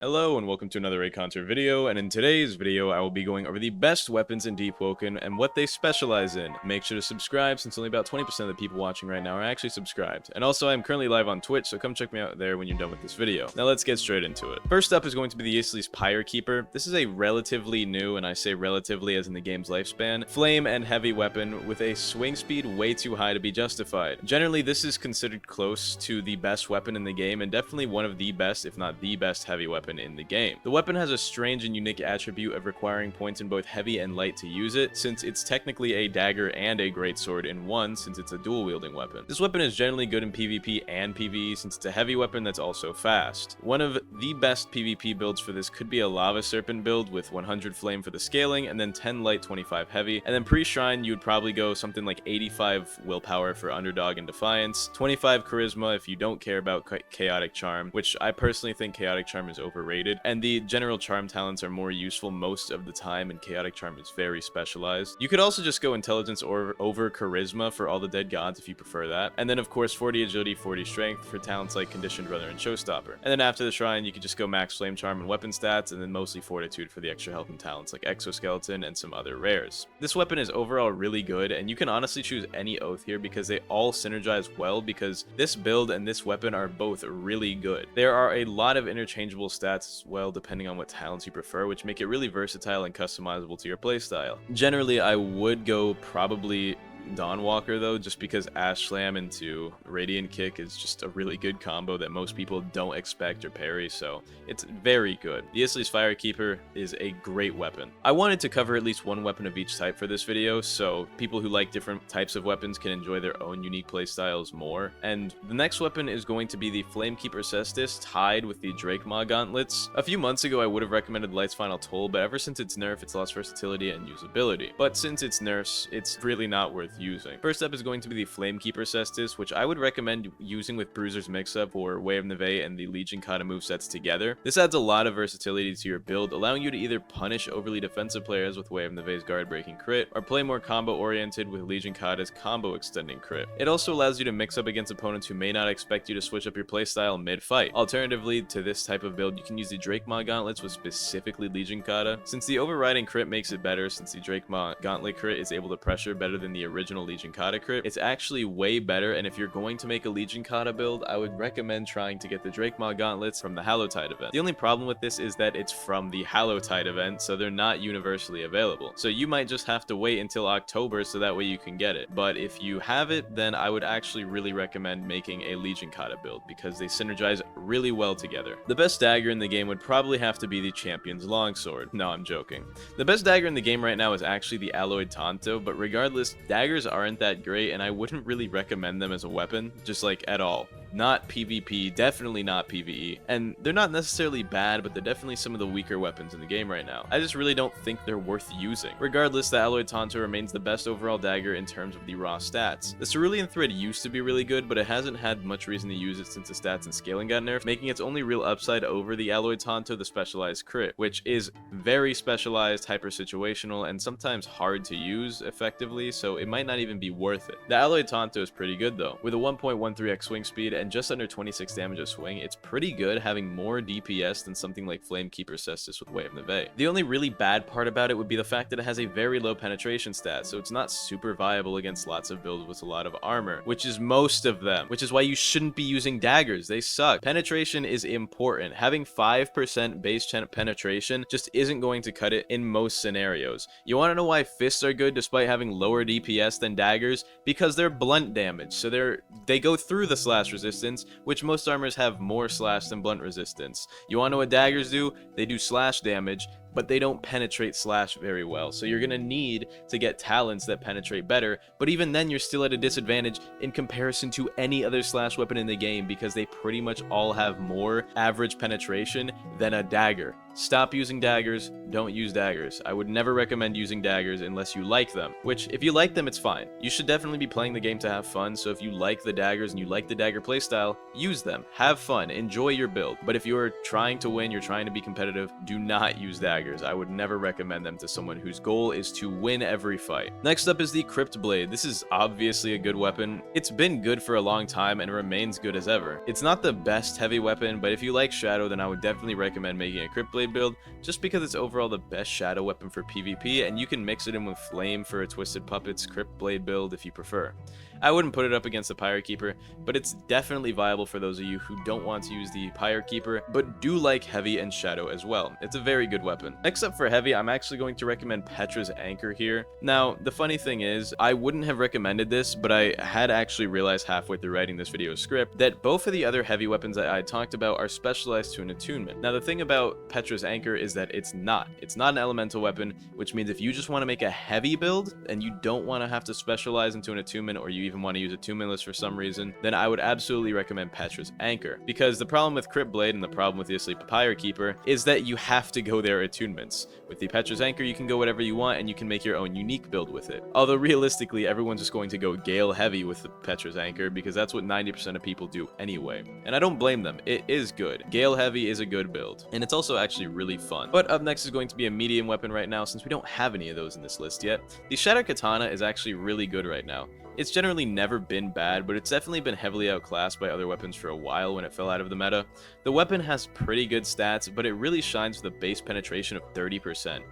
Hello and welcome to another Reaconteur video, and in today's video I will be going over the best weapons in Deepwoken and what they specialize in. Make sure to subscribe since only about 20% of the people watching right now are actually subscribed. And also I'm currently live on Twitch, so come check me out there when you're done with this video. Now let's get straight into it. First up is going to be the Eastleys Pyre Keeper. This is a relatively new, and I say relatively as in the game's lifespan, flame and heavy weapon with a swing speed way too high to be justified. Generally this is considered close to the best weapon in the game and definitely one of the best, if not the best, heavy weapon in the game. The weapon has a strange and unique attribute of requiring points in both heavy and light to use it, since it's technically a dagger and a greatsword in one, since it's a dual wielding weapon. This weapon is generally good in PvP and PvE since it's a heavy weapon that's also fast. One of the best PvP builds for this could be a Lava Serpent build with 100 flame for the scaling and then 10 light 25 heavy, and then pre-shrine you would probably go something like 85 willpower for underdog and defiance, 25 charisma if you don't care about chaotic charm, which I personally think chaotic charm is overrated, and the general charm talents are more useful most of the time, and chaotic charm is very specialized. You could also just go intelligence or over charisma for all the dead gods if you prefer that, and then of course 40 agility, 40 strength for talents like conditioned runner and showstopper. And then after the shrine you could just go max flame charm and weapon stats, and then mostly fortitude for the extra health and talents like exoskeleton and some other rares. This weapon is overall really good, and you can honestly choose any oath here because they all synergize well, because this build and this weapon are both really good. There are a lot of interchangeable stats as well depending on what talents you prefer, which make it really versatile and customizable to your playstyle. Generally I would go probably Dawnwalker though, just because Ash Slam into Radiant Kick is just a really good combo that most people don't expect or parry, so it's very good. The Eastleys Fire Keeper is a great weapon. I wanted to cover at least one weapon of each type for this video, so people who like different types of weapons can enjoy their own unique playstyles more. And the next weapon is going to be the Flamekeeper Cestus tied with the Drakemaw Gauntlets. A few months ago I would have recommended Light's Final Toll, but ever since its nerf it's lost versatility and usability. But since it's nerfs, it's really not worth using. First up is going to be the Flamekeeper Cestus, which I would recommend using with Bruiser's Mix-Up or Way of Neve and the Legion Kata movesets together. This adds a lot of versatility to your build, allowing you to either punish overly defensive players with Way of Neve's guard breaking crit, or play more combo oriented with Legion Kata's combo extending crit. It also allows you to mix up against opponents who may not expect you to switch up your playstyle mid-fight. Alternatively to this type of build, you can use the Drakemaw Gauntlets with specifically Legion Kata. Since the overriding crit makes it better, since the Drakemaw Gauntlet crit is able to pressure better than the original Legion Kata crit, it's actually way better, and if you're going to make a Legion Kata build, I would recommend trying to get the Drakemaw Gauntlets from the Hallowtide event. The only problem with this is that it's from the Hallowtide event, so they're not universally available. So you might just have to wait until October so that way you can get it. But if you have it, then I would actually really recommend making a Legion Kata build because they synergize really well together. The best dagger in the game would probably have to be the Champion's Longsword. No, I'm joking. The best dagger in the game right now is actually the Alloyed Tanto, but regardless, daggers aren't that great and I wouldn't really recommend them as a weapon, just like at all. Not PvP, definitely not PvE, and they're not necessarily bad, but they're definitely some of the weaker weapons in the game right now. I just really don't think they're worth using. Regardless, the Alloyed Tanto remains the best overall dagger in terms of the raw stats. The Cerulean Thread used to be really good, but it hasn't had much reason to use it since the stats and scaling got nerfed, making its only real upside over the Alloyed Tanto the specialized crit, which is very specialized, hyper situational, and sometimes hard to use effectively, so it might not even be worth it. The Alloyed Tanto is pretty good though. With a 1.13x swing speed and just under 26 damage a swing, it's pretty good, having more DPS than something like Flamekeeper Cestus with Way of Neve. The only really bad part about it would be the fact that it has a very low penetration stat, so it's not super viable against lots of builds with a lot of armor, which is most of them, which is why you shouldn't be using daggers. They suck. Penetration is important. Having 5% base penetration just isn't going to cut it in most scenarios. You want to know why fists are good despite having lower DPS than daggers? Because they're blunt damage, so they go through the slash resistance, which most armors have more slash than blunt resistance. You want to know what daggers do? They do slash damage, but they don't penetrate slash very well, so you're gonna need to get talents that penetrate better, but even then you're still at a disadvantage in comparison to any other slash weapon in the game because they pretty much all have more average penetration than a dagger. Stop using daggers, don't use daggers. I would never recommend using daggers unless you like them, which if you like them, it's fine. You should definitely be playing the game to have fun, so if you like the daggers and you like the dagger playstyle, use them, have fun, enjoy your build. But if you're trying to win, you're trying to be competitive, do not use daggers. daggers. I would never recommend them to someone whose goal is to win every fight. Next up is the Crypt Blade. This is obviously a good weapon. It's been good for a long time and remains good as ever. It's not the best heavy weapon, but if you like Shadow, then I would definitely recommend making a Crypt Blade build, just because it's overall the best Shadow weapon for PvP, and you can mix it in with Flame for a Twisted Puppets Crypt Blade build if you prefer. I wouldn't put it up against the Pyre Keeper, but it's definitely viable for those of you who don't want to use the Pyre Keeper, but do like Heavy and Shadow as well. It's a very good weapon. Next up for Heavy, I'm actually going to recommend Petra's Anchor here. Now, the funny thing is, I wouldn't have recommended this, but I had actually realized halfway through writing this video script that both of the other heavy weapons that I talked about are specialized to an attunement. Now, the thing about Petra's Anchor is that it's not an elemental weapon, which means if you just want to make a heavy build and you don't want to have to specialize into an attunement, or you even want to use attunementless for some reason, then I would absolutely recommend Petra's Anchor. Because the problem with Crypt Blade and the problem with the Asleep Pyre Keeper is that you have to go their attunements. With the Petra's Anchor, you can go whatever you want and you can make your own unique build with it. Although realistically, everyone's just going to go Gale Heavy with the Petra's Anchor because that's what 90% of people do anyway. And I don't blame them. It is good. Gale Heavy is a good build. And it's also actually really fun. But up next is going to be a medium weapon right now, since we don't have any of those in this list yet. The Shadow Katana is actually really good right now. It's generally never been bad, but it's definitely been heavily outclassed by other weapons for a while when it fell out of the meta. The weapon has pretty good stats, but it really shines with a base penetration of 30%.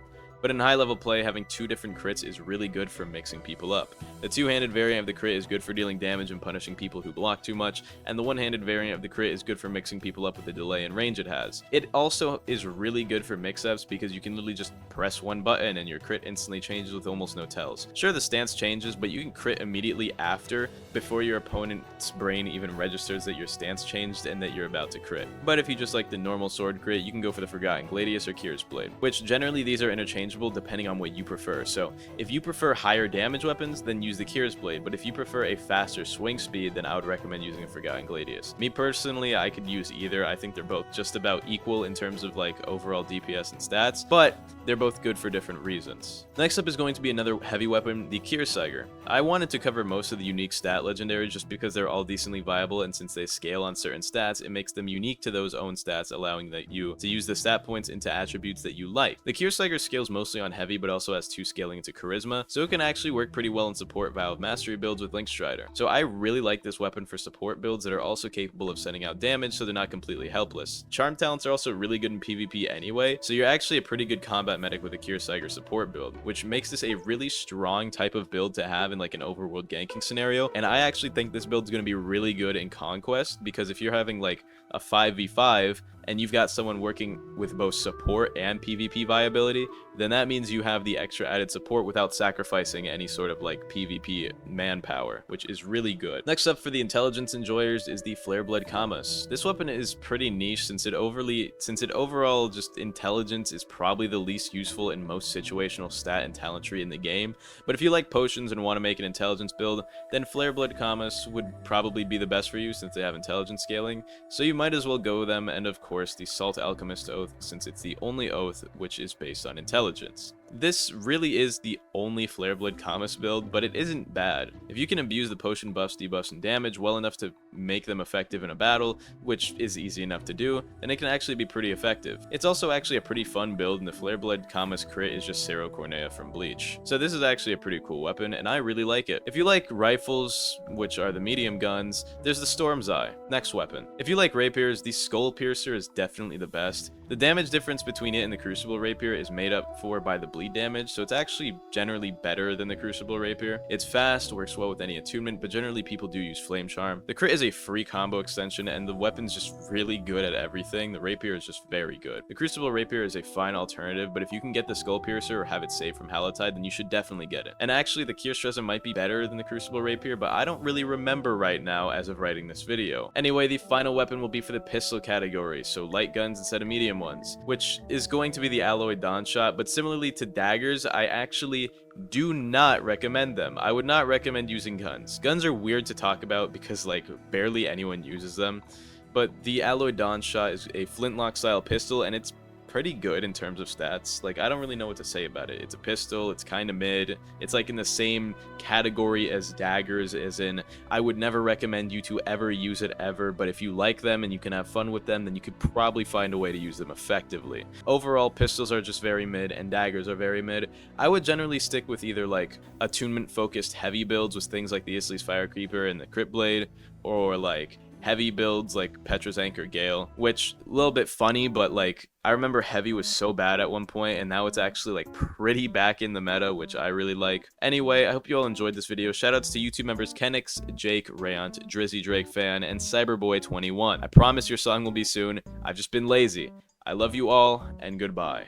But in high level play, having two different crits is really good for mixing people up. The two-handed variant of the crit is good for dealing damage and punishing people who block too much, and the one-handed variant of the crit is good for mixing people up with the delay and range it has. It also is really good for mix-ups because you can literally just press one button and your crit instantly changes with almost no tells. Sure, the stance changes, but you can crit immediately after, before your opponent's brain even registers that your stance changed and that you're about to crit. But if you just like the normal sword crit, you can go for the Forgotten Gladius or Kyr's Blade, which generally these are interchangeable depending on what you prefer. So if you prefer higher damage weapons, then use the Kyr's Blade, but if you prefer a faster swing speed, then I would recommend using a Forgotten Gladius. Me personally, I could use either. I think they're both just about equal in terms of like overall DPS and stats, but they're both good for different reasons. Next up is going to be another heavy weapon, the Kyrsager. I wanted to cover most of the unique stat legendaries just because they're all decently viable, and since they scale on certain stats, it makes them unique to those own stats, allowing you to use the stat points into attributes that you like. The Kyrsager scales mostly on heavy, but also has 2 scaling into charisma, so it can actually work pretty well in support Valve Mastery builds with Link Strider. So I really like this weapon for support builds that are also capable of sending out damage, so they're not completely helpless. Charm talents are also really good in PvP anyway, so you're actually a pretty good combat medic with a Kyrsager support build, which makes this a really strong type of build to have in like an overworld ganking scenario. And I actually think this build is going to be really good in Conquest, because if you're having like a 5v5 and you've got someone working with both support and PvP viability, then that means you have the extra added support without sacrificing any sort of like PvP manpower, which is really good. Next up for the intelligence enjoyers is the Flareblood Kamas. This weapon is pretty niche since it overall just intelligence is probably the least useful in most situational stat and talent tree in the game. But if you like potions and want to make an intelligence build, then Flareblood Kamas would probably be the best for you since they have intelligence scaling. So you might as well go with them, and of course the Salt Alchemist Oath, since it's the only oath which is based on intelligence. This really is the only Flareblood Kamas build, but it isn't bad. If you can abuse the potion buffs, debuffs, and damage well enough to make them effective in a battle, which is easy enough to do, then it can actually be pretty effective. It's also actually a pretty fun build, and the Flareblood Kamas crit is just Cerro Cornea from Bleach. So this is actually a pretty cool weapon, and I really like it. If you like rifles, which are the medium guns, there's the Storm's Eye. Next weapon. If you like rapiers, the Skull Piercer is definitely the best. The damage difference between it and the Crucible Rapier is made up for by the bleed damage, so it's actually generally better than the Crucible Rapier. It's fast, works well with any attunement, but generally people do use Flame Charm. The crit is a free combo extension, and the weapon's just really good at everything. The Rapier is just very good. The Crucible Rapier is a fine alternative, but if you can get the Skull Piercer or have it saved from Halotide, then you should definitely get it. And actually, the Kyrstressa might be better than the Crucible Rapier, but I don't really remember right now as of writing this video. Anyway, the final weapon will be for the pistol category, so light guns instead of medium ones, which is going to be the Alloy Dawn Shot, but similarly to daggers, I actually do not recommend them. I would not recommend using guns. Guns are weird to talk about because like barely anyone uses them, but the Alloy Dawn Shot is a flintlock style pistol, and it's pretty good in terms of stats. Like, I don't really know what to say about it. It's a pistol, it's kind of mid. It's like in the same category as daggers, as in, I would never recommend you to ever use it ever, but if you like them and you can have fun with them, then you could probably find a way to use them effectively. Overall, pistols are just very mid, and daggers are very mid. I would generally stick with either like attunement-focused heavy builds with things like the Islay's Fire Creeper and the Crypt Blade, or like heavy builds like Petra's Anchor Gale, which a little bit funny, but like I remember heavy was so bad at one point, and now it's actually like pretty back in the meta, which I really like. Anyway, I hope you all enjoyed this video. Shoutouts to YouTube members Kenix, Jake, Rayant, Drizzy Drake Fan, and Cyberboy21. I promise your song will be soon. I've just been lazy. I love you all, and goodbye.